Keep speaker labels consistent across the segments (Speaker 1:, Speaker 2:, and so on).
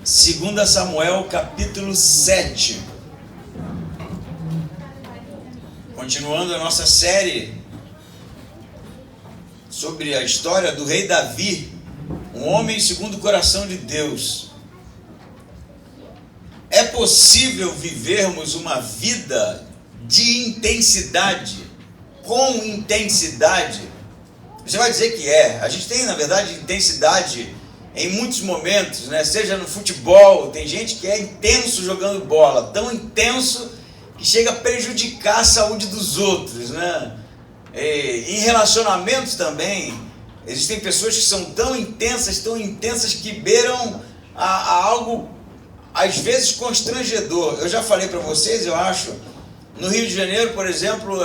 Speaker 1: 2 Samuel capítulo 7. Continuando a nossa série sobre a história do rei Davi, um homem segundo o coração de Deus. É possível vivermos uma vida de intensidade, com intensidade? Você vai dizer que é. A gente tem, na verdade, intensidade em muitos momentos, né? Seja no futebol, tem gente que é intenso jogando bola, tão intenso que chega a prejudicar a saúde dos outros, né? Em relacionamentos também, existem pessoas que são tão intensas que beiram a algo, às vezes, constrangedor. Eu já falei para vocês, eu acho, no Rio de Janeiro, por exemplo,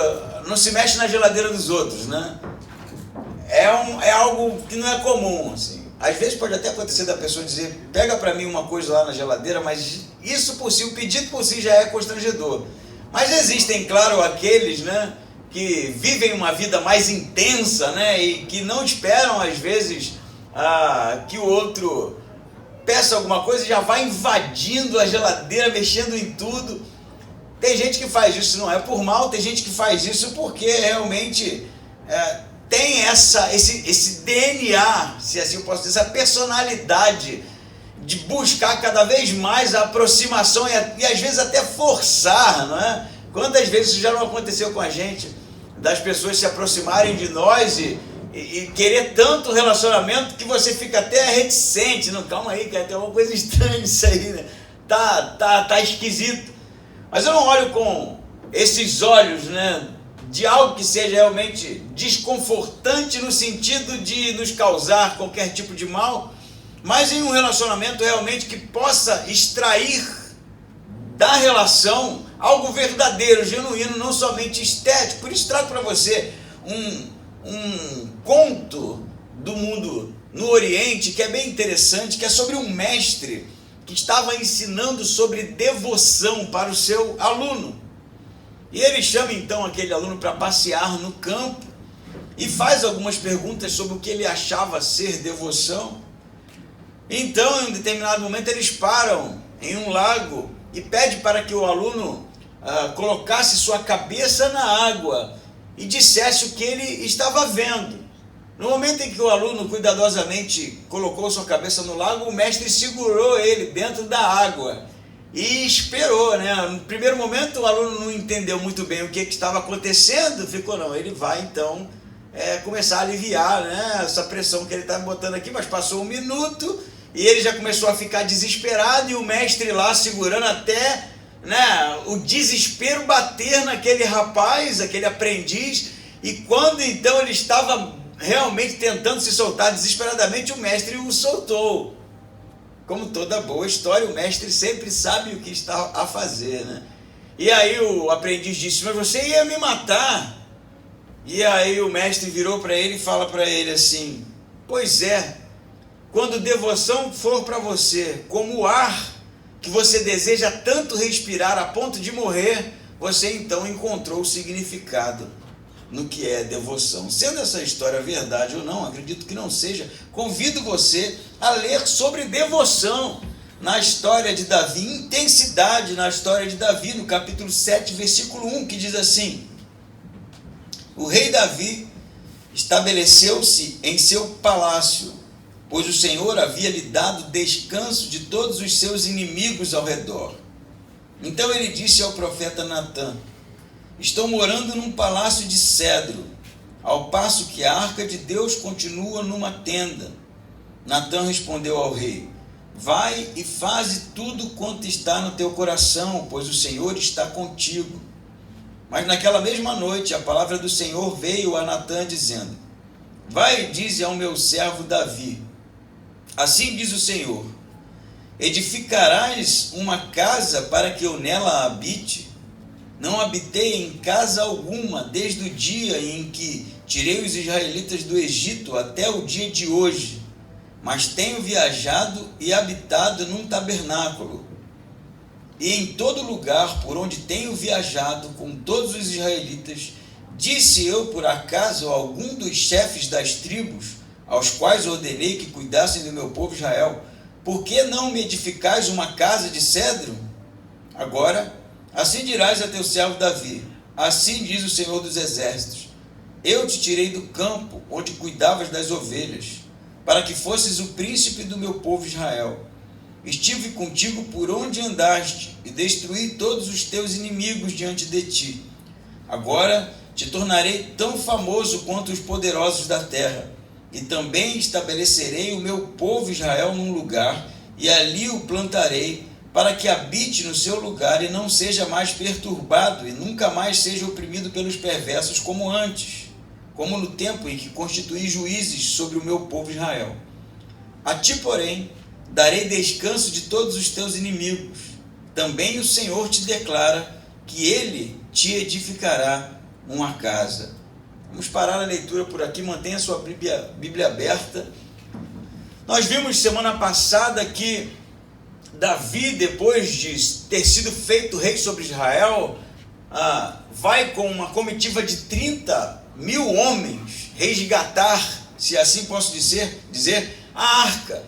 Speaker 1: não se mexe na geladeira dos outros, né? É algo que não é comum, assim. Às vezes pode até acontecer da pessoa dizer, pega para mim uma coisa lá na geladeira, mas isso por si, o pedido por si já é constrangedor. Mas existem, claro, aqueles, né, que vivem uma vida mais intensa, né, e que não esperam, às vezes, que o outro peça alguma coisa e já vai invadindo a geladeira, mexendo em tudo. Tem gente que faz isso, não é por mal, tem gente que faz isso porque realmente tem esse DNA, se assim eu posso dizer, essa personalidade de buscar cada vez mais a aproximação e às vezes até forçar, não é? Quantas vezes isso já não aconteceu com a gente, das pessoas se aproximarem de nós e querer tanto relacionamento que você fica até reticente. Não, calma aí, cara, tem alguma coisa estranha nisso aí, né? Tá esquisito. Mas eu não olho com esses olhos, né, de algo que seja realmente desconfortante no sentido de nos causar qualquer tipo de mal, mas em um relacionamento realmente que possa extrair da relação algo verdadeiro, genuíno, não somente estético. Por isso trago para você um conto do mundo no Oriente que é bem interessante, que é sobre um mestre que estava ensinando sobre devoção para o seu aluno. E ele chama então aquele aluno para passear no campo e faz algumas perguntas sobre o que ele achava ser devoção. Então, em um determinado momento, eles param em um lago e pede para que o aluno colocasse sua cabeça na água e dissesse o que ele estava vendo. No momento em que o aluno cuidadosamente colocou sua cabeça no lago, o mestre segurou ele dentro da água e esperou, né? No primeiro momento o aluno não entendeu muito bem o que estava acontecendo, ele vai então começar a aliviar, né, essa pressão que ele está botando aqui, mas passou um minuto e ele já começou a ficar desesperado e o mestre lá segurando até, né, o desespero bater naquele rapaz, aquele aprendiz, e quando então ele estava realmente tentando se soltar desesperadamente, o mestre o soltou. Como toda boa história, o mestre sempre sabe o que está a fazer, né? E aí o aprendiz disse, mas você ia me matar. E aí o mestre virou para ele e fala para ele assim, pois é, quando devoção for para você como o ar que você deseja tanto respirar a ponto de morrer, você então encontrou o significado no que é devoção. Sendo essa história verdade ou não, acredito que não seja, convido você a ler sobre devoção na história de Davi, intensidade na história de Davi, no capítulo 7, versículo 1, que diz assim, o rei Davi estabeleceu-se em seu palácio, pois o Senhor havia lhe dado descanso de todos os seus inimigos ao redor. Então ele disse ao profeta Natã, estou morando num palácio de cedro, ao passo que a arca de Deus continua numa tenda. Natã respondeu ao rei, vai e faze tudo quanto está no teu coração, pois o Senhor está contigo. Mas naquela mesma noite a palavra do Senhor veio a Natã dizendo, vai e dize ao meu servo Davi, assim diz o Senhor, edificarás uma casa para que eu nela habite? Não habitei em casa alguma desde o dia em que tirei os israelitas do Egito até o dia de hoje, mas tenho viajado e habitado num tabernáculo. E em todo lugar por onde tenho viajado com todos os israelitas, disse eu por acaso a algum dos chefes das tribos, aos quais ordenei que cuidassem do meu povo Israel, por que não me edificais uma casa de cedro? Agora, assim dirás a teu servo Davi: assim diz o Senhor dos Exércitos: eu te tirei do campo, onde cuidavas das ovelhas, para que fosses o príncipe do meu povo Israel. Estive contigo por onde andaste, e destruí todos os teus inimigos diante de ti. Agora te tornarei tão famoso quanto os poderosos da terra, e também estabelecerei o meu povo Israel num lugar, e ali o plantarei, para que habite no seu lugar e não seja mais perturbado, e nunca mais seja oprimido pelos perversos como antes, como no tempo em que constituí juízes sobre o meu povo Israel. A ti, porém, darei descanso de todos os teus inimigos. Também o Senhor te declara que ele te edificará uma casa. Vamos parar a leitura por aqui, mantenha a sua Bíblia aberta. Nós vimos semana passada que Davi, depois de ter sido feito rei sobre Israel, vai com uma comitiva de 30.000 homens resgatar, se assim posso dizer, a arca,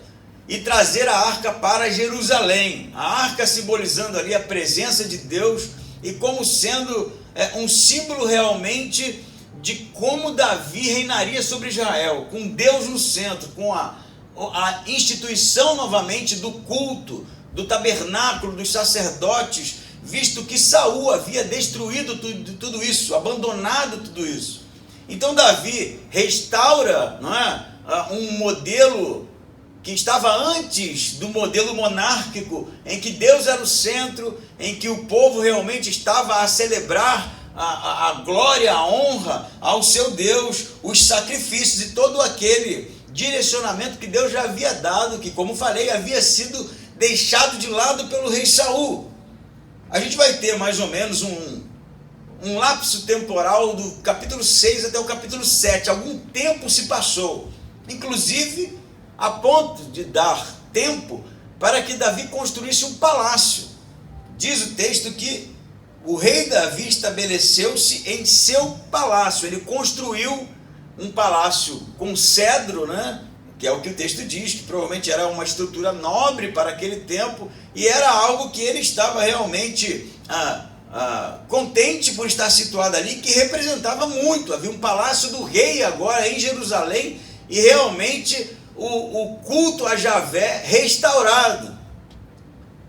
Speaker 1: e trazer a arca para Jerusalém. A arca simbolizando ali a presença de Deus e como sendo um símbolo realmente de como Davi reinaria sobre Israel, com Deus no centro, com a instituição novamente do culto, do tabernáculo, dos sacerdotes, visto que Saul havia destruído tudo isso, abandonado tudo isso. Então Davi restaura, não é, um modelo que estava antes do modelo monárquico, em que Deus era o centro, em que o povo realmente estava a celebrar a glória, a honra ao seu Deus, os sacrifícios e todo aquele direcionamento que Deus já havia dado, que, como falei, havia sido deixado de lado pelo rei Saul. A gente vai ter mais ou menos um lapso temporal do capítulo 6 até o capítulo 7. Algum tempo se passou, inclusive a ponto de dar tempo para que Davi construísse um palácio. Diz o texto que o rei Davi estabeleceu-se em seu palácio. Ele construiu um palácio com cedro, né? Que é o que o texto diz, que provavelmente era uma estrutura nobre para aquele tempo, e era algo que ele estava realmente contente por estar situado ali, que representava muito. Havia um palácio do rei agora em Jerusalém, e realmente o culto a Javé restaurado.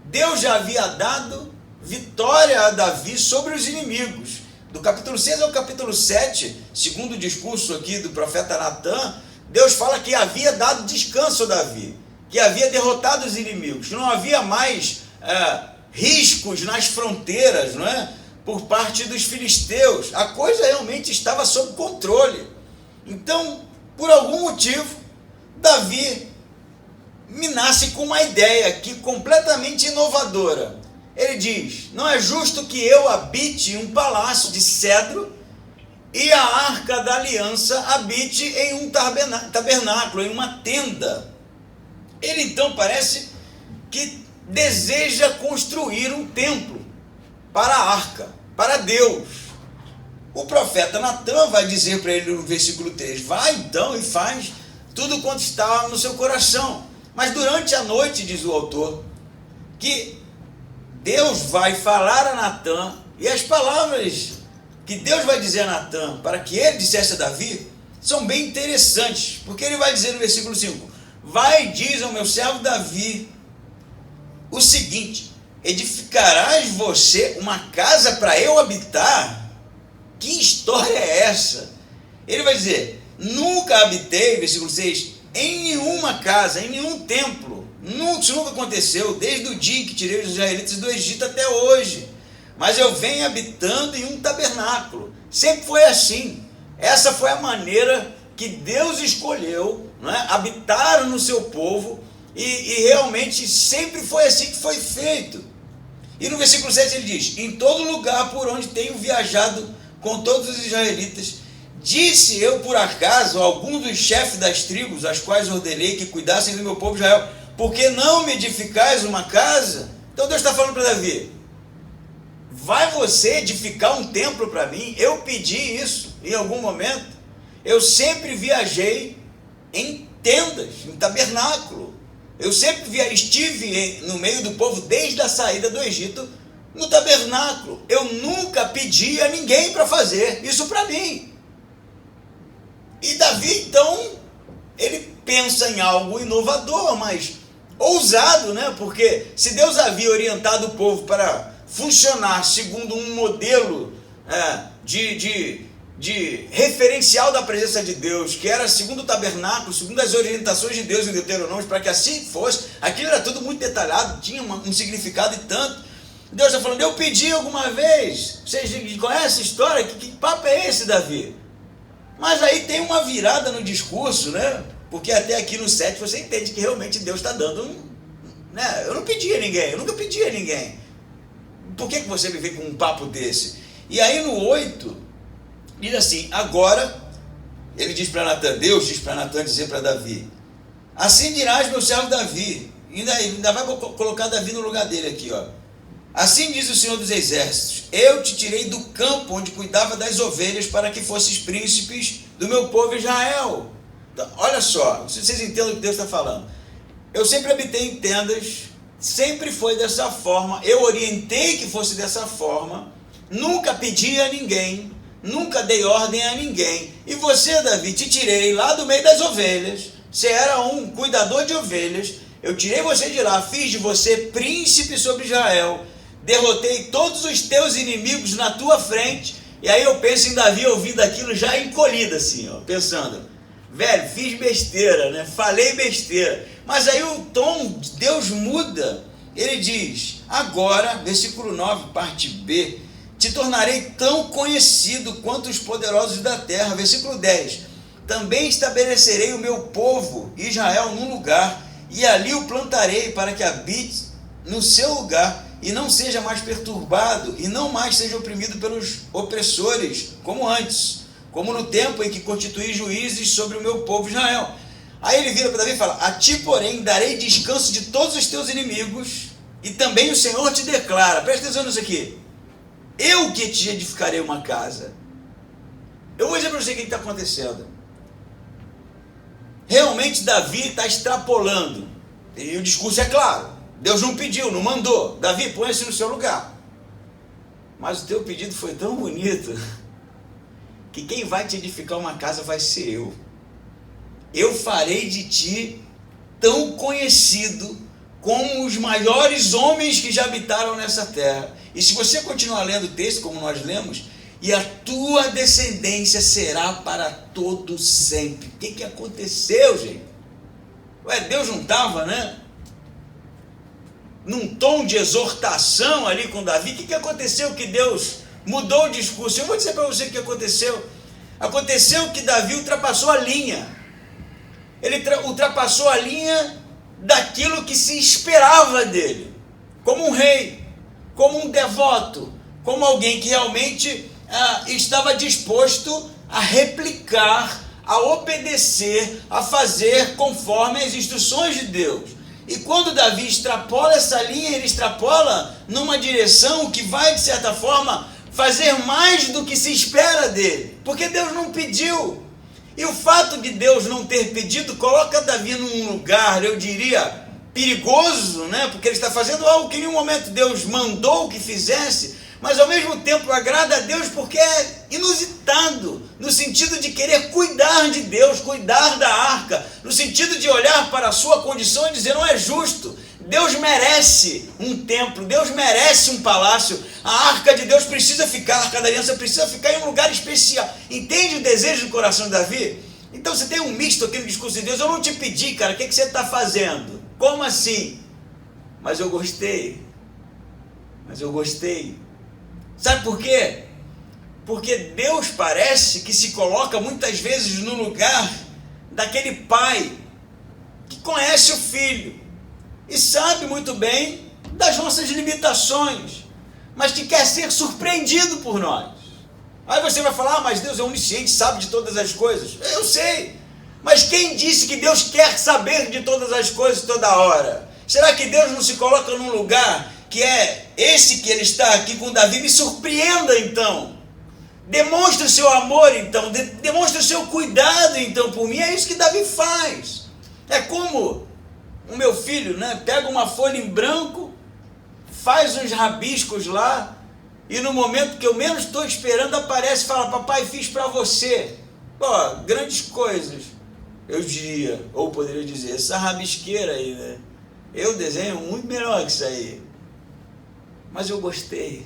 Speaker 1: Deus já havia dado vitória a Davi sobre os inimigos. Do capítulo 6 ao capítulo 7, segundo o discurso aqui do profeta Natã, Deus fala que havia dado descanso a Davi, que havia derrotado os inimigos, que não havia mais riscos nas fronteiras, não é? Por parte dos filisteus. A coisa realmente estava sob controle. Então, por algum motivo, Davi me nasce com uma ideia aqui completamente inovadora. Ele diz: não é justo que eu habite em um palácio de cedro e a arca da aliança habite em um tabernáculo, em uma tenda. Ele então parece que deseja construir um templo para a arca, para Deus. O profeta Natã vai dizer para ele no versículo 3, vai então e faz tudo quanto está no seu coração. Mas durante a noite, diz o autor, que Deus vai falar a Natã, e as palavras que Deus vai dizer a Natã para que ele dissesse a Davi são bem interessantes, porque ele vai dizer no versículo 5, vai, diz ao meu servo Davi o seguinte: edificarás você uma casa para eu habitar? Que história é essa? Ele vai dizer, nunca habitei, versículo 6, em nenhuma casa, em nenhum templo. Isso nunca aconteceu, desde o dia em que tirei os israelitas do Egito até hoje. Mas eu venho habitando em um tabernáculo. Sempre foi assim. Essa foi a maneira que Deus escolheu, não é? Habitar no seu povo, e realmente sempre foi assim que foi feito. E no versículo 7 ele diz, em todo lugar por onde tenho viajado com todos os israelitas, disse eu por acaso a algum dos chefes das tribos, as quais ordenei que cuidassem do meu povo Israel, porque não me edificais uma casa? Então Deus está falando para Davi, vai você edificar um templo para mim? Eu pedi isso em algum momento. Eu sempre viajei em tendas, em tabernáculo. Eu sempre estive no meio do povo desde a saída do Egito, no tabernáculo. Eu nunca pedi a ninguém para fazer isso para mim. E Davi, então, ele pensa em algo inovador, mas ousado, né? Porque se Deus havia orientado o povo para funcionar segundo um modelo de referencial da presença de Deus, que era segundo o tabernáculo, segundo as orientações de Deus em Deuteronômio, para que assim fosse, aquilo era tudo muito detalhado, tinha um significado e tanto. Deus está falando, eu pedi alguma vez, vocês conhecem essa história? Que papo é esse, Davi? Mas aí tem uma virada no discurso, né? Porque até aqui no 7 você entende que realmente Deus está dando né? Eu não pedi a ninguém, eu nunca pedi a ninguém. Por que você me vem com um papo desse? E aí no 8, diz assim, agora, ele diz para Natan, Deus diz para Natan dizer para Davi, assim dirás meu servo Davi, ainda vai colocar Davi no lugar dele aqui, ó. Assim diz o Senhor dos Exércitos, eu te tirei do campo onde cuidava das ovelhas para que fosses príncipes do meu povo Israel. Então, olha só, se vocês entendem o que Deus está falando. Eu sempre habitei em tendas, sempre foi dessa forma, eu orientei que fosse dessa forma, nunca pedi a ninguém, nunca dei ordem a ninguém. E você, Davi, te tirei lá do meio das ovelhas, você era um cuidador de ovelhas, eu tirei você de lá, fiz de você príncipe sobre Israel, derrotei todos os teus inimigos na tua frente. E aí eu penso em Davi ouvindo aquilo já encolhido assim, ó, pensando, velho, fiz besteira, né? Falei besteira. Mas aí o tom de Deus muda. Ele diz, agora, versículo 9, parte B, te tornarei tão conhecido quanto os poderosos da terra. Versículo 10, também estabelecerei o meu povo Israel num lugar, e ali o plantarei para que habite no seu lugar, e não seja mais perturbado, e não mais seja oprimido pelos opressores, como antes, como no tempo em que constituí juízes sobre o meu povo Israel. Aí ele vira para Davi e fala, a ti, porém, darei descanso de todos os teus inimigos, e também o Senhor te declara, presta atenção nisso aqui, eu que te edificarei uma casa. Eu vou dizer para você o que está acontecendo. Realmente Davi está extrapolando, e o discurso é claro, Deus não pediu, não mandou, Davi, põe-se no seu lugar. Mas o teu pedido foi tão bonito, que quem vai te edificar uma casa vai ser eu. Eu farei de ti tão conhecido como os maiores homens que já habitaram nessa terra. E se você continuar lendo o texto, como nós lemos, e a tua descendência será para todo sempre. O que aconteceu, gente? Ué, Deus não estava, né? Num tom de exortação ali com Davi. O que aconteceu que Deus mudou o discurso? Eu vou dizer para você o que aconteceu. Aconteceu que Davi ultrapassou a linha. Ele ultrapassou a linha daquilo que se esperava dele. Como um rei, como um devoto, como alguém que realmente estava disposto a replicar, a obedecer, a fazer conforme as instruções de Deus. E quando Davi extrapola essa linha, ele extrapola numa direção que vai, de certa forma, fazer mais do que se espera dele. Porque Deus não pediu. E o fato de Deus não ter pedido coloca Davi num lugar, eu diria, perigoso, né? Porque ele está fazendo algo que em nenhum momento Deus mandou que fizesse, mas ao mesmo tempo agrada a Deus porque é inusitado, no sentido de querer cuidar de Deus, cuidar da arca, no sentido de olhar para a sua condição e dizer, não é justo, Deus merece um templo, Deus merece um palácio, a arca de Deus precisa ficar, a arca da aliança precisa ficar em um lugar especial. Entende o desejo do coração de Davi? Então você tem um misto aqui no discurso de Deus, eu não te pedi, cara, o que você está fazendo? Como assim? Mas eu gostei. Sabe por quê? Porque Deus parece que se coloca muitas vezes no lugar daquele pai que conhece o filho e sabe muito bem das nossas limitações, mas que quer ser surpreendido por nós. Aí você vai falar, mas Deus é onisciente, sabe de todas as coisas. Eu sei, mas quem disse que Deus quer saber de todas as coisas toda hora? Será que Deus não se coloca num lugar que é esse que ele está aqui com Davi? Me surpreenda então, demonstre o seu amor então, demonstre o seu cuidado então por mim. É isso que Davi faz. É como o meu filho, né, pega uma folha em branco, faz uns rabiscos lá, e no momento que eu menos estou esperando, aparece e fala: papai, fiz para você. Pô, grandes coisas, eu diria, ou poderia dizer, essa rabisqueira aí, né? Eu desenho muito melhor que isso aí. Mas eu gostei,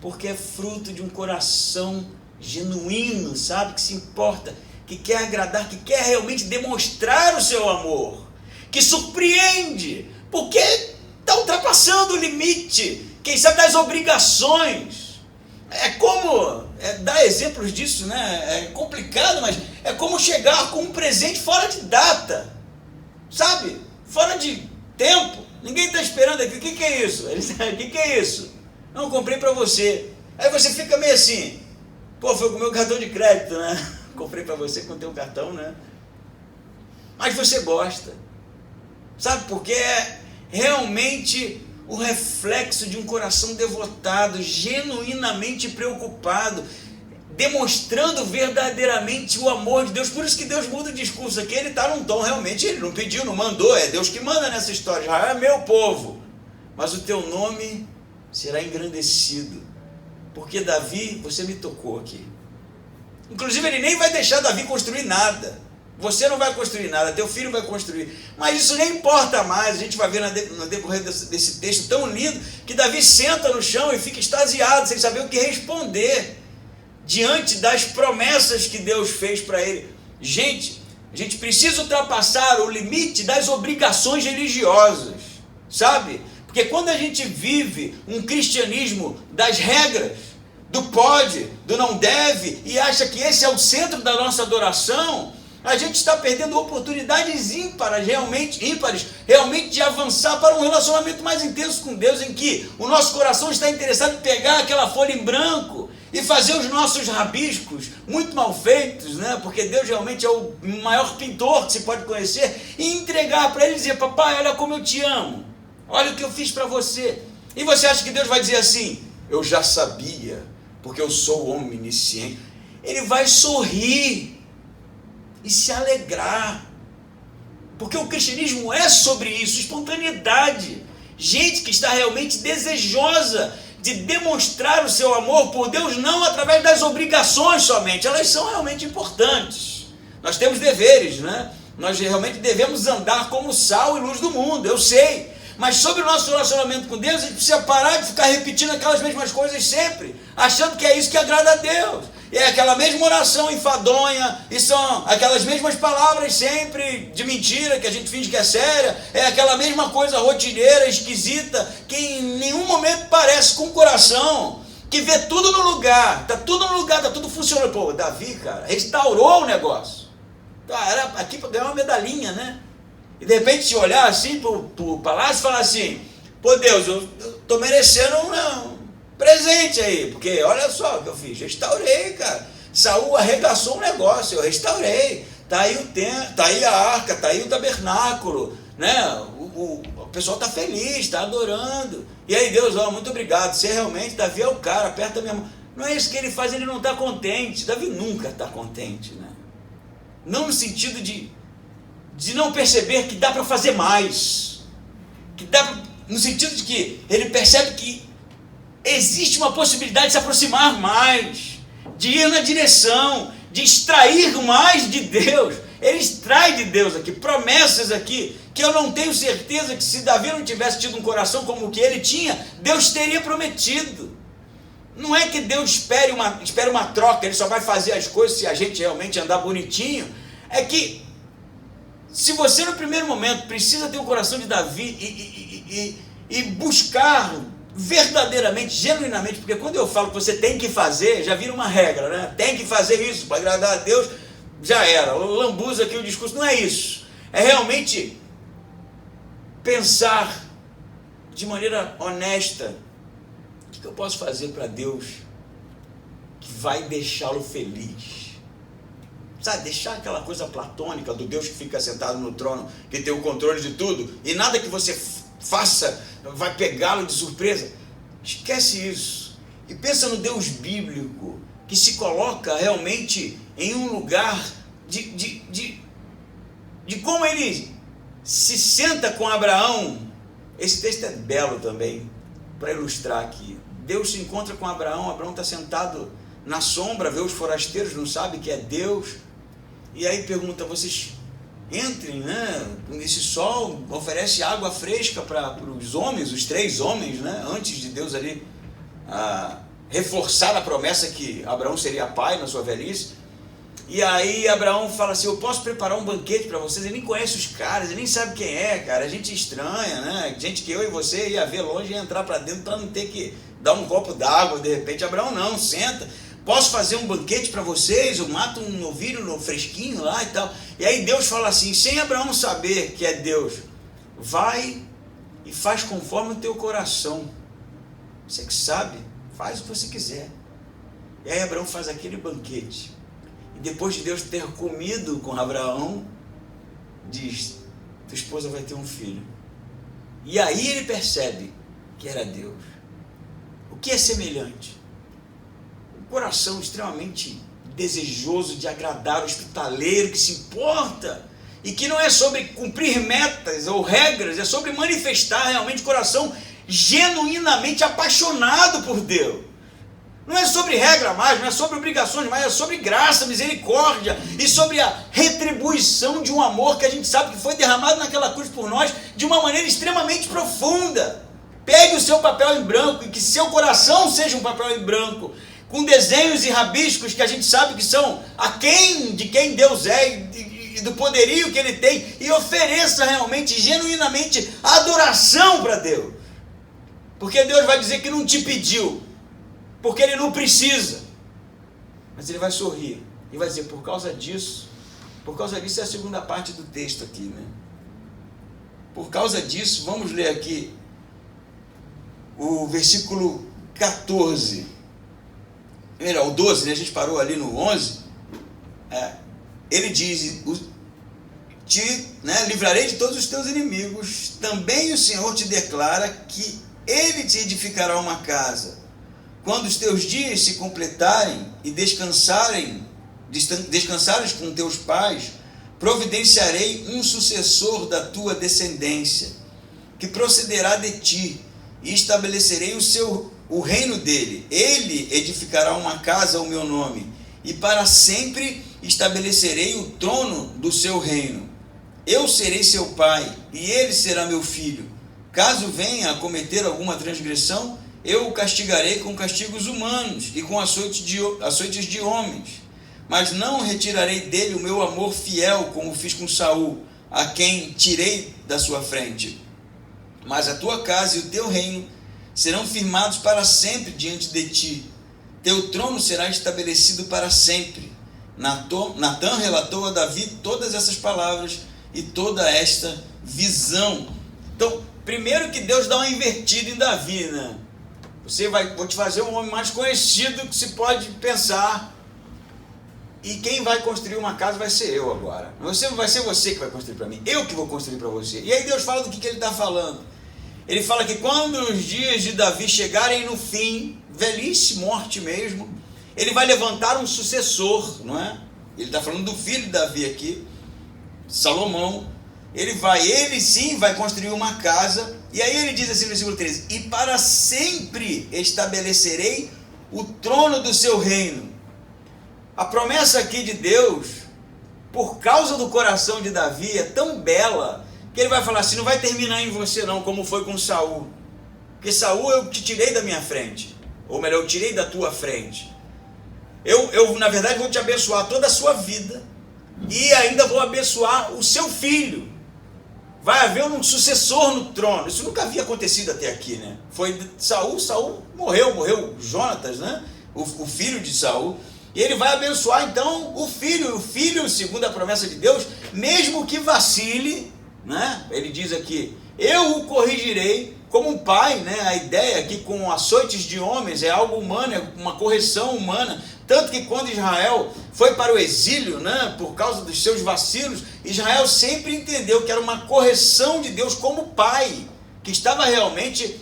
Speaker 1: porque é fruto de um coração genuíno, sabe? Que se importa, que quer agradar, que quer realmente demonstrar o seu amor, que surpreende, porque está ultrapassando o limite, quem sabe, das obrigações. É como, dar exemplos disso, né? É complicado, mas é como chegar com um presente fora de data, sabe? Fora de tempo. Ninguém está esperando aqui. O que é isso? Ele diz: o que é isso? Não, comprei para você. Aí você fica meio assim: pô, foi com o meu cartão de crédito, né? Comprei para você com o teu cartão, né? Mas você gosta, sabe? Porque é realmente o reflexo de um coração devotado, genuinamente preocupado, demonstrando verdadeiramente o amor de Deus. Por isso que Deus muda o discurso aqui. Ele está num tom, realmente, ele não pediu, não mandou, é Deus que manda nessa história. Israel é meu povo, mas o teu nome será engrandecido, porque Davi, você me tocou aqui. Inclusive, ele nem vai deixar Davi construir nada. Você não vai construir nada, teu filho vai construir. Mas isso nem importa mais. A gente vai ver no decorrer desse texto tão lindo, que Davi senta no chão e fica extasiado, sem saber o que responder diante das promessas que Deus fez para ele. Gente, a gente precisa ultrapassar o limite das obrigações religiosas, sabe? Porque quando a gente vive um cristianismo das regras, do pode, do não deve, e acha que esse é o centro da nossa adoração, a gente está perdendo oportunidades ímpares realmente de avançar para um relacionamento mais intenso com Deus, em que o nosso coração está interessado em pegar aquela folha em branco e fazer os nossos rabiscos muito mal feitos, né? Porque Deus realmente é o maior pintor que se pode conhecer, e entregar para ele e dizer: papai, olha como eu te amo, olha o que eu fiz para você. E você acha que Deus vai dizer assim: eu já sabia, porque eu sou onisciente? Ele vai sorrir e se alegrar, porque o cristianismo é sobre isso, espontaneidade, gente que está realmente desejosa de demonstrar o seu amor por Deus, não através das obrigações somente. Elas são realmente importantes, nós temos deveres, né? Nós realmente devemos andar como sal e luz do mundo, eu sei, mas sobre o nosso relacionamento com Deus, a gente precisa parar de ficar repetindo aquelas mesmas coisas sempre, achando que é isso que agrada a Deus. É aquela mesma oração enfadonha, e são aquelas mesmas palavras sempre de mentira que a gente finge que é séria, é aquela mesma coisa rotineira, esquisita, que em nenhum momento parece com o coração, que vê tudo no lugar, tá tudo no lugar, tá tudo funcionando. Pô, Davi, cara, restaurou o negócio. Era aqui para ganhar uma medalhinha, né? E de repente se olhar assim pro palácio e falar assim: pô, Deus, eu tô merecendo um presente aí, porque olha só o que eu fiz, restaurei, cara. Saul arregaçou um negócio, eu restaurei. Tá aí o templo, tá aí a arca, tá aí o tabernáculo, né? O pessoal tá feliz, tá adorando. E aí Deus, ó, muito obrigado, você realmente, Davi é o cara, aperta a minha mão. Não é isso que ele faz, ele não está contente. Davi nunca está contente, né? Não no sentido de não perceber que dá para fazer mais, no sentido de que ele percebe que existe uma possibilidade de se aproximar mais, de ir na direção, de extrair mais de Deus. Ele extrai de Deus aqui, promessas aqui, que eu não tenho certeza que se Davi não tivesse tido um coração como o que ele tinha, Deus teria prometido. Não é que Deus espere uma troca, ele só vai fazer as coisas se a gente realmente andar bonitinho. É que se você no primeiro momento precisa ter o coração de Davi e buscar verdadeiramente, genuinamente, porque quando eu falo que você tem que fazer, já vira uma regra, né? Tem que fazer isso para agradar a Deus, já era, lambuza aqui o discurso. Não é isso, é realmente pensar de maneira honesta: o que eu posso fazer para Deus que vai deixá-lo feliz? Sabe, deixar aquela coisa platônica do Deus que fica sentado no trono, que tem o controle de tudo, e nada que você faça vai pegá-lo de surpresa. Esquece isso. E pensa no Deus bíblico, que se coloca realmente em um lugar de como ele se senta com Abraão. Esse texto é belo também, para ilustrar aqui. Deus se encontra com Abraão, Abraão está sentado na sombra, vê os forasteiros, não sabe que é Deus, e aí pergunta, vocês entrem, né? Esse sol oferece água fresca para os homens, os 3 homens, né? Antes de Deus ali reforçar a promessa que Abraão seria pai na sua velhice. E aí Abraão fala assim, eu posso preparar um banquete para vocês. Ele nem conhece os caras, ele nem sabe quem é, cara, gente estranha, né? Gente que eu e você ia ver longe e entrar para dentro para não ter que dar um copo d'água de repente. Abraão, não, senta, posso fazer um banquete para vocês, eu mato um novilho no fresquinho lá e tal. E aí Deus fala assim, sem Abraão saber que é Deus, vai e faz conforme o teu coração. Você que sabe, faz o que você quiser. E aí Abraão faz aquele banquete. E depois de Deus ter comido com Abraão, diz, tua esposa vai ter um filho. E aí ele percebe que era Deus. O que é semelhante? Um coração extremamente desejoso de agradar, hospitaleiro, que se importa, e que não é sobre cumprir metas ou regras, é sobre manifestar realmente o coração genuinamente apaixonado por Deus. Não é sobre regra mais, não é sobre obrigações mais, é sobre graça, misericórdia e sobre a retribuição de um amor que a gente sabe que foi derramado naquela cruz por nós de uma maneira extremamente profunda. Pegue o seu papel em branco e que seu coração seja um papel em branco, com desenhos e rabiscos que a gente sabe que são aquém de quem Deus é e do poderio que Ele tem, e ofereça realmente, genuinamente, adoração para Deus. Porque Deus vai dizer que não te pediu, porque Ele não precisa, mas Ele vai sorrir e vai dizer, por causa disso é a segunda parte do texto aqui, né? Por causa disso, vamos ler aqui o versículo 14, o 12, né? A gente parou ali no 11, ele diz, livrarei de todos os teus inimigos, também o Senhor te declara que Ele te edificará uma casa. Quando os teus dias se completarem e descansares com teus pais, providenciarei um sucessor da tua descendência, que procederá de ti, e estabelecerei o reino dele. Ele edificará uma casa ao meu nome, e para sempre estabelecerei o trono do seu reino. Eu serei seu pai, e ele será meu filho. Caso venha a cometer alguma transgressão, eu o castigarei com castigos humanos e com açoites de homens, mas não retirarei dele o meu amor fiel, como fiz com Saul, a quem tirei da sua frente. Mas a tua casa e o teu reino serão firmados para sempre diante de ti. Teu trono será estabelecido para sempre. Natã relatou a Davi todas essas palavras e toda esta visão. Então, primeiro que Deus dá uma invertida em Davi, né? Vou te fazer um homem mais conhecido que se pode pensar, e quem vai construir uma casa vai ser eu agora. Vai ser você que vai construir para mim, eu que vou construir para você. E aí Deus fala do que ele está falando. Ele fala que quando os dias de Davi chegarem no fim, velhice, morte mesmo, ele vai levantar um sucessor, não é? Ele está falando do filho de Davi aqui, Salomão. Ele sim vai construir uma casa. E aí ele diz assim no versículo 13, e para sempre estabelecerei o trono do seu reino. A promessa aqui de Deus, por causa do coração de Davi, é tão bela, que ele vai falar assim, não vai terminar em você não, como foi com Saul. Porque Saul eu te tirei da minha frente, ou melhor, eu tirei da tua frente. Eu na verdade vou te abençoar toda a sua vida, e ainda vou abençoar o seu filho. Vai haver um sucessor no trono. Isso nunca havia acontecido até aqui, né? Foi Saul morreu Jonatas, né? O filho de Saul. E ele vai abençoar então o filho, segundo a promessa de Deus, mesmo que vacile, né? Ele diz aqui, eu o corrigirei como um pai, né? A ideia aqui com açoites de homens é algo humano, é uma correção humana. Tanto que quando Israel foi para o exílio, né, por causa dos seus vacilos, Israel sempre entendeu que era uma correção de Deus como pai, que estava realmente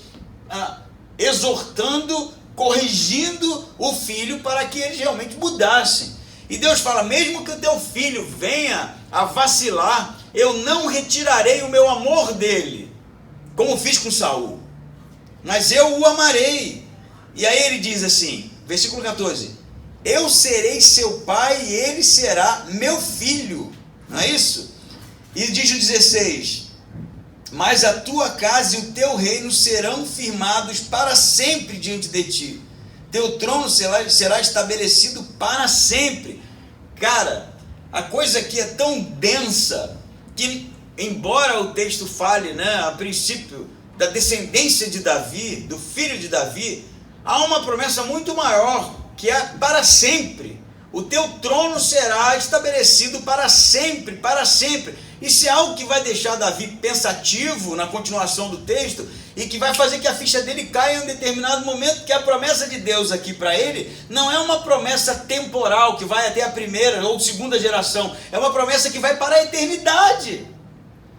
Speaker 1: exortando, corrigindo o filho para que eles realmente mudassem. E Deus fala, mesmo que o teu filho venha a vacilar, eu não retirarei o meu amor dele, como fiz com Saul, mas eu o amarei. E aí ele diz assim, versículo 14, eu serei seu pai e ele será meu filho, não é isso? E diz o 16, mas a tua casa e o teu reino serão firmados para sempre diante de ti, teu trono será estabelecido para sempre. Cara, a coisa aqui é tão densa, que embora o texto fale, né, a princípio, da descendência de Davi, do filho de Davi, há uma promessa muito maior, que é para sempre. O teu trono será estabelecido para sempre, para sempre. Isso é algo que vai deixar Davi pensativo na continuação do texto e que vai fazer que a ficha dele caia em um determinado momento, que a promessa de Deus aqui para ele não é uma promessa temporal que vai até a primeira ou segunda geração, é uma promessa que vai para a eternidade.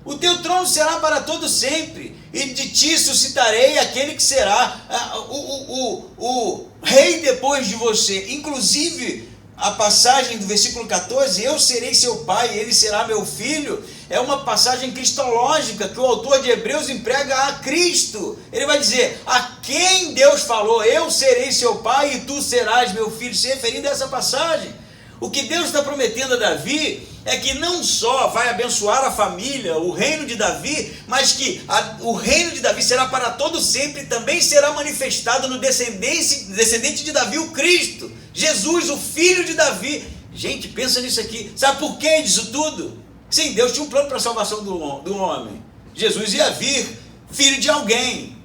Speaker 1: O teu trono será para todo sempre, e de ti suscitarei aquele que será o rei depois de você. Inclusive, a passagem do versículo 14, eu serei seu pai e ele será meu filho, é uma passagem cristológica que o autor de Hebreus emprega a Cristo. Ele vai dizer, a quem Deus falou, eu serei seu pai e tu serás meu filho, se referindo a essa passagem. O que Deus está prometendo a Davi é que não só vai abençoar a família, o reino de Davi, mas que o reino de Davi será para todo sempre e também será manifestado no descendente de Davi, o Cristo, Jesus, o filho de Davi. Gente, pensa nisso aqui. Sabe por que disso tudo? Sim, Deus tinha um plano para a salvação do homem. Jesus ia vir, filho de alguém.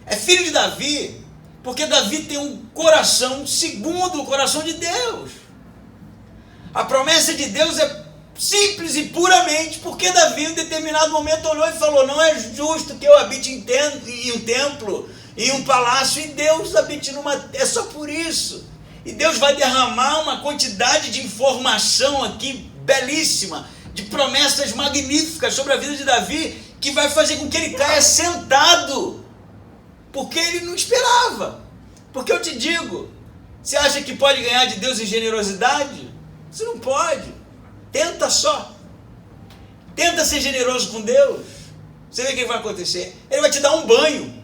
Speaker 1: É filho de Davi, porque Davi tem um coração segundo o coração de Deus. A promessa de Deus é simples e puramente porque Davi em um determinado momento olhou e falou, não é justo que eu habite em um templo, em um palácio, e Deus habite é só por isso. E Deus vai derramar uma quantidade de informação aqui belíssima, de promessas magníficas sobre a vida de Davi, que vai fazer com que ele caia sentado, porque ele não esperava. Porque eu te digo, você acha que pode ganhar de Deus em generosidade? Você não pode. Tenta só. Tenta ser generoso com Deus. Você vê o que vai acontecer? Ele vai te dar um banho.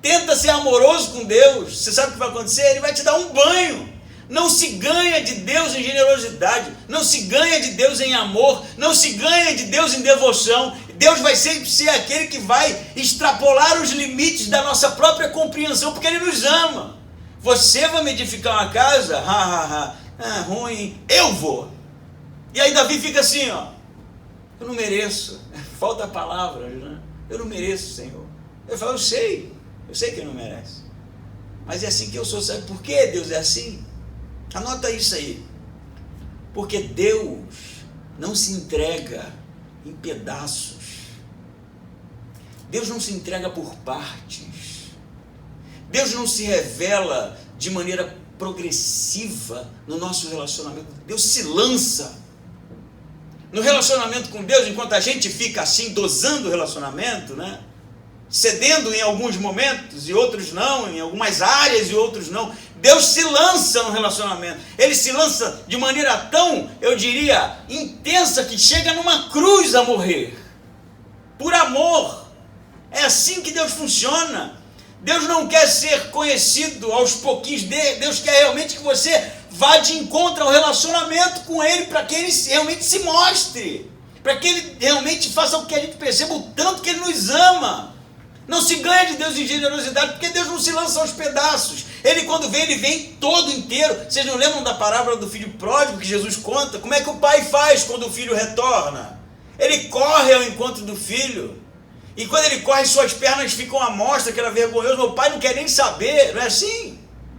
Speaker 1: Tenta ser amoroso com Deus. Você sabe o que vai acontecer? Ele vai te dar um banho. Não se ganha de Deus em generosidade. Não se ganha de Deus em amor. Não se ganha de Deus em devoção. Deus vai sempre ser aquele que vai extrapolar os limites da nossa própria compreensão, porque Ele nos ama. Você vai me edificar uma casa? Ruim, eu vou. E aí Davi fica assim, ó, eu não mereço, falta palavras, né? Eu não mereço, Senhor. Eu falo, eu sei que ele não merece, mas é assim que eu sou. Sabe por que Deus é assim? Anota isso aí, porque Deus não se entrega em pedaços, Deus não se entrega por partes, Deus não se revela de maneira progressiva no nosso relacionamento. Deus se lança no relacionamento com Deus, enquanto a gente fica assim dosando o relacionamento, né? Cedendo em alguns momentos e outros não, em algumas áreas e outros não. Deus se lança no relacionamento. Ele se lança de maneira tão, eu diria, intensa, que chega numa cruz a morrer por amor. É assim que Deus funciona. Deus não quer ser conhecido aos pouquinhos. Deus quer realmente que você vá de encontro ao relacionamento com Ele, para que Ele realmente se mostre, para que Ele realmente faça com que a gente perceba o tanto que Ele nos ama. Não se ganha de Deus em generosidade, porque Deus não se lança aos pedaços. Ele, quando vem, Ele vem todo inteiro. Vocês não lembram da parábola do filho pródigo que Jesus conta? Como é que o pai faz quando o filho retorna? Ele corre ao encontro do filho. E quando ele corre, suas pernas ficam à mostra, que era vergonhoso. Meu pai não quer nem saber, não é assim?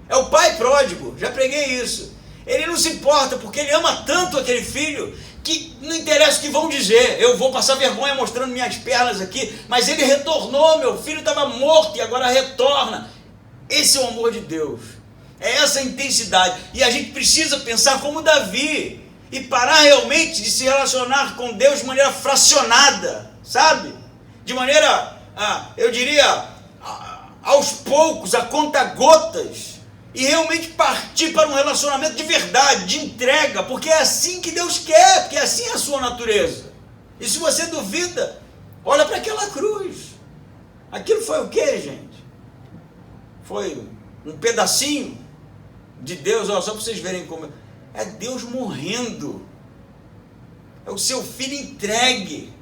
Speaker 1: É o pai pródigo, já preguei isso. Ele não se importa, porque ele ama tanto aquele filho, que não interessa o que vão dizer. Eu vou passar vergonha mostrando minhas pernas aqui, mas ele retornou, meu filho estava morto e agora retorna. Esse é o amor de Deus, é essa intensidade. E a gente precisa pensar como Davi, e parar realmente de se relacionar com Deus de maneira fracionada, sabe? De maneira, eu diria, aos poucos, a conta-gotas, e realmente partir para um relacionamento de verdade, de entrega, porque é assim que Deus quer, porque é assim a sua natureza. E se você duvida, olha para aquela cruz. Aquilo foi o quê, gente? Foi um pedacinho de Deus, ó, só para vocês verem como é Deus morrendo. É o seu filho entregue.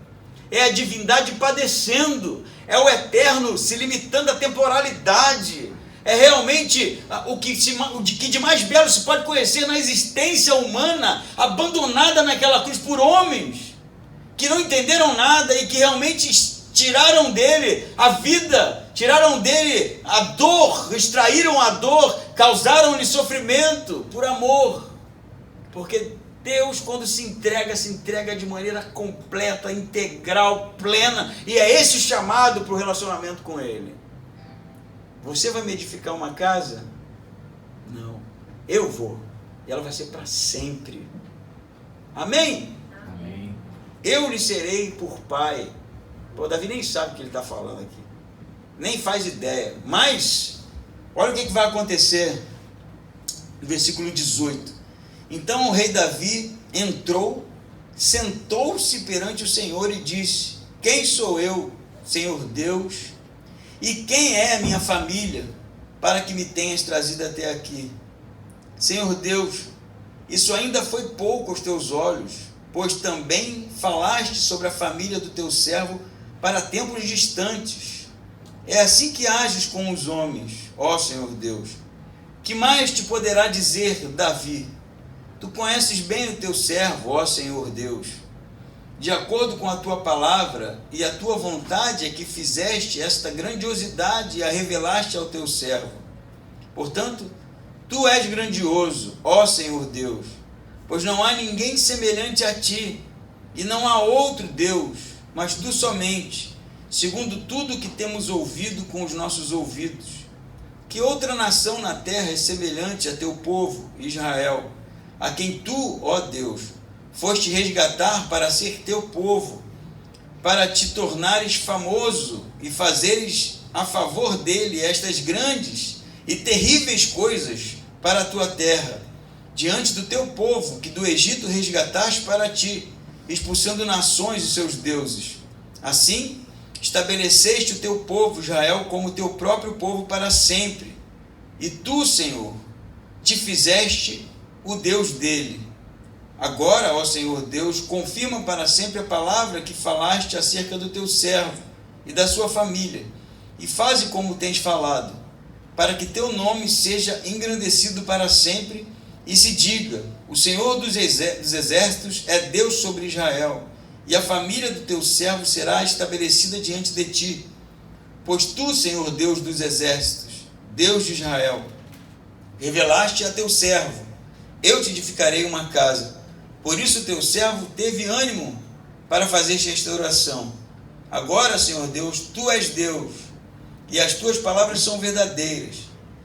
Speaker 1: É a divindade padecendo. É o eterno se limitando à temporalidade. É realmente o que de mais belo se pode conhecer na existência humana, abandonada naquela cruz por homens que não entenderam nada e que realmente tiraram dele a vida, tiraram dele a dor, extraíram a dor, causaram-lhe sofrimento por amor. Porque Deus, quando se entrega de maneira completa, integral, plena, e é esse o chamado para o relacionamento com Ele. Você vai me edificar uma casa? Não. Eu vou. E ela vai ser para sempre. Amém?
Speaker 2: Amém.
Speaker 1: Eu lhe serei por pai. Pô, Davi nem sabe o que ele está falando aqui. Nem faz ideia. Mas, olha o que vai acontecer. No versículo 18. Então o rei Davi entrou, sentou-se perante o Senhor e disse: quem sou eu, Senhor Deus? E quem é a minha família, para que me tenhas trazido até aqui? Senhor Deus, isso ainda foi pouco aos teus olhos, pois também falaste sobre a família do teu servo para tempos distantes. É assim que ages com os homens, ó Senhor Deus. Que mais te poderá dizer Davi? Tu conheces bem o teu servo, ó Senhor Deus. De acordo com a tua palavra e a tua vontade é que fizeste esta grandiosidade e a revelaste ao teu servo. Portanto, tu és grandioso, ó Senhor Deus, pois não há ninguém semelhante a ti, e não há outro Deus, mas tu somente, segundo tudo que temos ouvido com os nossos ouvidos. Que outra nação na terra é semelhante a teu povo, Israel, a quem tu, ó Deus, foste resgatar para ser teu povo, para te tornares famoso e fazeres a favor dele estas grandes e terríveis coisas para a tua terra, diante do teu povo que do Egito resgataste para ti, expulsando nações e seus deuses. Assim, estabeleceste o teu povo Israel como teu próprio povo para sempre, e tu, Senhor, te fizeste o Deus dele. Agora, ó Senhor Deus, confirma para sempre a palavra que falaste acerca do teu servo e da sua família, e faze como tens falado, para que teu nome seja engrandecido para sempre, e se diga: o Senhor dos exércitos é Deus sobre Israel, e a família do teu servo será estabelecida diante de ti. Pois tu, Senhor Deus dos exércitos, Deus de Israel, revelaste a teu servo: eu te edificarei uma casa. Por isso teu servo teve ânimo para fazer restauração. Agora, Senhor Deus, tu és Deus, e as tuas palavras são verdadeiras,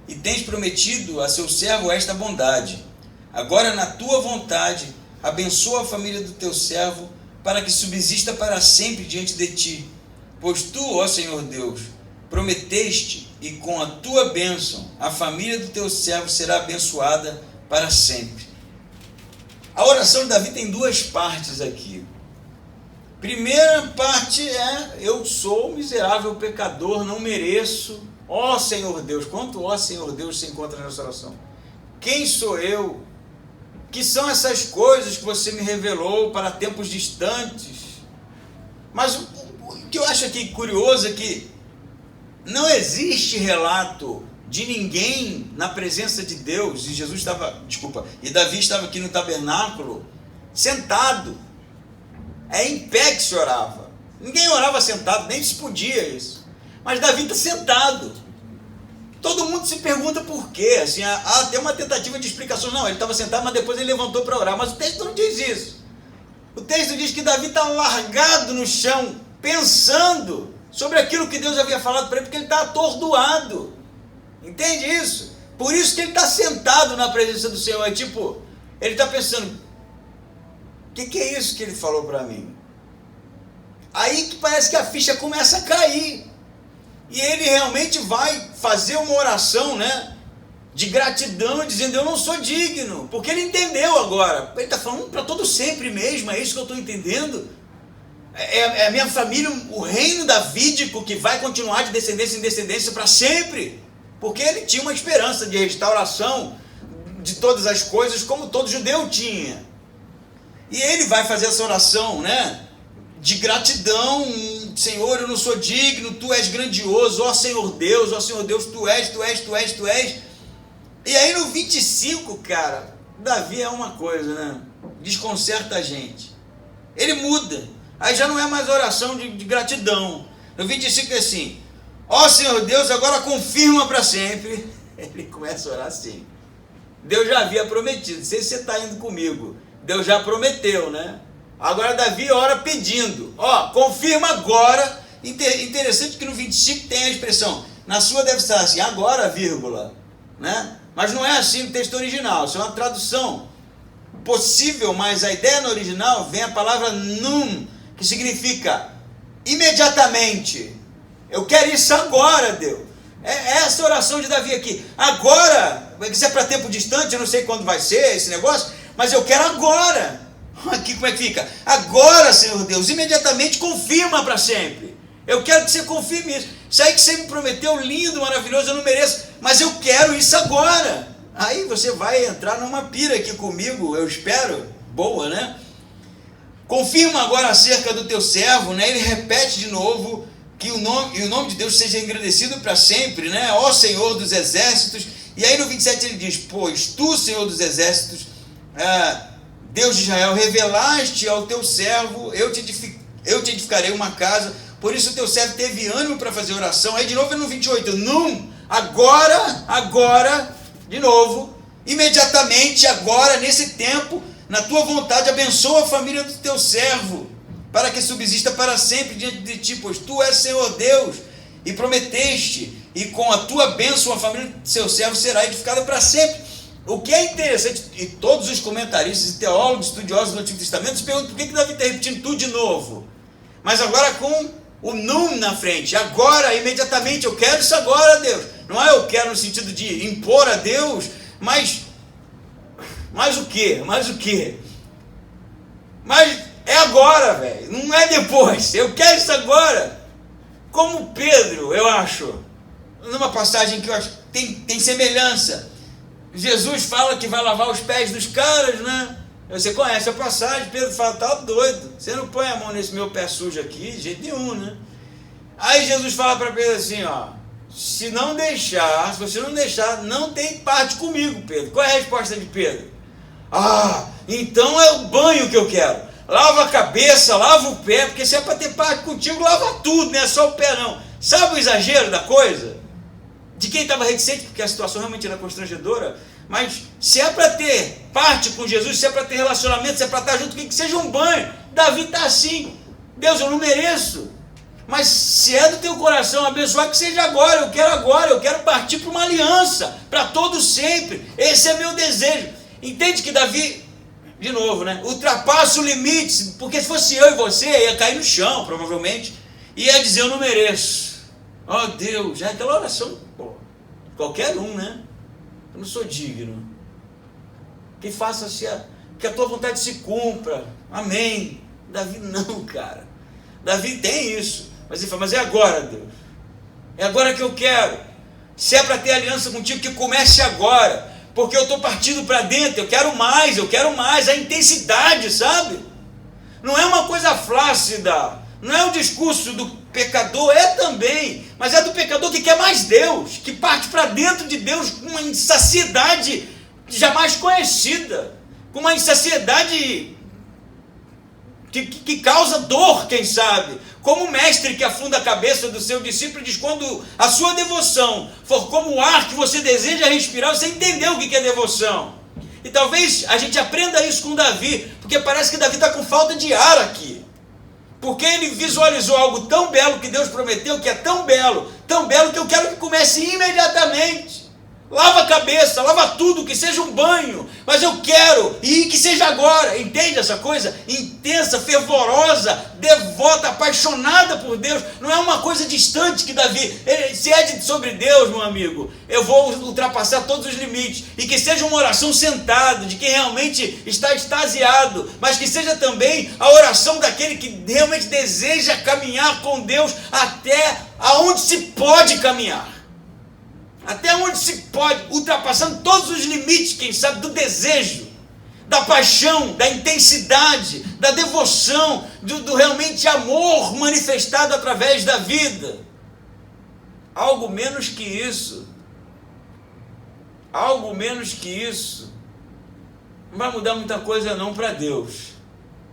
Speaker 1: e tens prometido a seu servo esta bondade. Agora, na tua vontade, abençoa a família do teu servo, para que subsista para sempre diante de ti. Pois tu, ó Senhor Deus, prometeste, e com a tua bênção a família do teu servo será abençoada para sempre. A oração de Davi tem duas partes aqui. Primeira parte é: eu sou miserável pecador, não mereço. Ó Senhor Deus, quanto ó Senhor Deus se encontra nessa oração? Quem sou eu? Que são essas coisas que você me revelou para tempos distantes? Mas o que eu acho aqui curioso é que não existe relato de ninguém na presença de Deus, e Davi estava aqui no tabernáculo, sentado. É em pé que se orava. Ninguém orava sentado, nem se podia isso. Mas Davi está sentado. Todo mundo se pergunta por quê. Assim, há até uma tentativa de explicação. Não, ele estava sentado, mas depois ele levantou para orar. Mas o texto não diz isso. O texto diz que Davi está largado no chão, pensando sobre aquilo que Deus havia falado para ele, porque ele está atordoado. Entende isso? Por isso que ele está sentado na presença do Senhor. É tipo, ele está pensando: o que é isso que ele falou para mim? Aí que parece que a ficha começa a cair. E ele realmente vai fazer uma oração, né, de gratidão, dizendo: eu não sou digno. Porque ele entendeu agora. Ele está falando para todo sempre mesmo, é isso que eu estou entendendo. É a minha família, o reino davídico que vai continuar de descendência em descendência para sempre. Porque ele tinha uma esperança de restauração de todas as coisas, como todo judeu tinha. E ele vai fazer essa oração, né? De gratidão. Senhor, eu não sou digno, tu és grandioso, ó Senhor Deus, tu és. E aí no 25, cara, Davi é uma coisa, né? Desconcerta a gente. Ele muda. Aí já não é mais oração de gratidão. No 25 é assim: ó Senhor Deus, agora confirma para sempre. Ele começa a orar assim. Deus já havia prometido, não sei se você está indo comigo. Deus já prometeu, né? Agora Davi ora pedindo. Ó, confirma agora. Interessante que no 25 tem a expressão. Na sua deve estar assim, agora, vírgula. Né? Mas não é assim no texto original. Isso é uma tradução possível, mas a ideia no original vem a palavra num, que significa imediatamente. Eu quero isso agora, Deus. É essa oração de Davi aqui. Agora, isso é para tempo distante, eu não sei quando vai ser esse negócio, mas eu quero agora. Aqui como é que fica? Agora, Senhor Deus, imediatamente confirma para sempre. Eu quero que você confirme isso. Isso aí que você me prometeu, lindo, maravilhoso, eu não mereço, mas eu quero isso agora. Aí você vai entrar numa pira aqui comigo, eu espero, boa, né? Confirma agora acerca do teu servo, né? Ele repete de novo que o nome de Deus seja engrandecido para sempre, né? Ó Senhor dos exércitos. E aí no 27 ele diz: pois tu, Senhor dos exércitos, Deus de Israel, revelaste ao teu servo, eu te edificarei uma casa. Por isso o teu servo teve ânimo para fazer oração. Aí de novo no 28, agora, de novo, imediatamente, agora, nesse tempo, na tua vontade, abençoa a família do teu servo, para que subsista para sempre diante de ti, pois tu és Senhor Deus, e prometeste, e com a tua bênção a família do seu servo será edificada para sempre. O que é interessante, e todos os comentaristas e teólogos estudiosos do Antigo Testamento se perguntam por que Davi está repetindo tudo de novo, mas agora com o num na frente. Agora, imediatamente, eu quero isso agora, Deus. Não é eu quero no sentido de impor a Deus, mas o quê? Mas é agora, velho, não é depois. Eu quero isso agora. Como Pedro, eu acho, numa passagem que eu acho que tem semelhança. Jesus fala que vai lavar os pés dos caras, né? Você conhece a passagem. Pedro fala: tá doido, você não põe a mão nesse meu pé sujo aqui, de jeito nenhum, né? Aí Jesus fala para Pedro assim, ó: se você não deixar, não tem parte comigo, Pedro. Qual é a resposta de Pedro? Então é o banho que eu quero. Lava a cabeça, lava o pé, porque se é para ter parte contigo, lava tudo, não é só o pé não. Sabe o exagero da coisa? De quem estava reticente, porque a situação realmente era constrangedora, mas se é para ter parte com Jesus, se é para ter relacionamento, se é para estar junto, que seja um banho. Davi está assim: Deus, eu não mereço, mas se é do teu coração abençoar, que seja agora, eu quero partir para uma aliança, para todo sempre, esse é meu desejo. Entende que Davi, de novo, né, ultrapassa o limite, porque se fosse eu e você, ia cair no chão, provavelmente, ia dizer: eu não mereço. Ó Deus, já é aquela oração, qualquer um, né? Eu não sou digno. Que faça-se que a tua vontade se cumpra. Amém. Davi não, cara. Davi tem isso. Mas ele fala: mas é agora, Deus. É agora que eu quero. Se é para ter aliança contigo, que comece agora. Porque eu estou partindo para dentro. Eu quero mais. A intensidade, sabe? Não é uma coisa flácida. Não é o discurso do pecador, é também, mas é do pecador que quer mais Deus, que parte para dentro de Deus com uma insaciedade jamais conhecida, com uma insaciedade que causa dor, quem sabe, como o mestre que afunda a cabeça do seu discípulo diz: quando a sua devoção for como o ar que você deseja respirar, você entendeu o que é devoção. E talvez a gente aprenda isso com Davi, porque parece que Davi está com falta de ar aqui. Porque ele visualizou algo tão belo que Deus prometeu, que é tão belo que eu quero que comece imediatamente. Lava a cabeça, lava tudo, que seja um banho, mas eu quero, e que seja agora, entende essa coisa? Intensa, fervorosa, devota, apaixonada por Deus, não é uma coisa distante que Davi, se é sobre Deus, meu amigo, eu vou ultrapassar todos os limites, e que seja uma oração sentado, de quem realmente está extasiado, mas que seja também a oração daquele que realmente deseja caminhar com Deus até aonde se pode caminhar. Até onde se pode, ultrapassando todos os limites, quem sabe, do desejo, da paixão, da intensidade, da devoção, do realmente amor manifestado através da vida. Algo menos que isso. Algo menos que isso. Não vai mudar muita coisa não para Deus.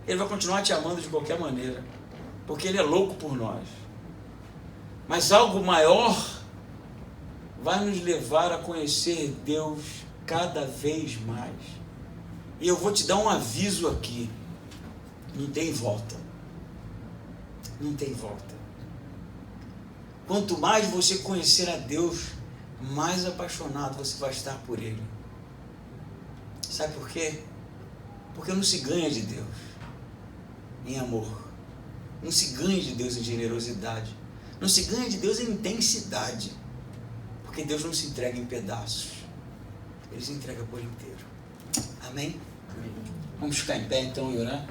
Speaker 1: Ele vai continuar te amando de qualquer maneira, porque Ele é louco por nós. Mas algo maior vai nos levar a conhecer Deus cada vez mais. E eu vou te dar um aviso aqui. Não tem volta. Não tem volta. Quanto mais você conhecer a Deus, mais apaixonado você vai estar por Ele. Sabe por quê? Porque não se ganha de Deus em amor. Não se ganha de Deus em generosidade. Não se ganha de Deus em intensidade. Porque Deus não se entrega em pedaços. Ele se entrega por inteiro. Amém? Vamos ficar em pé então e orar?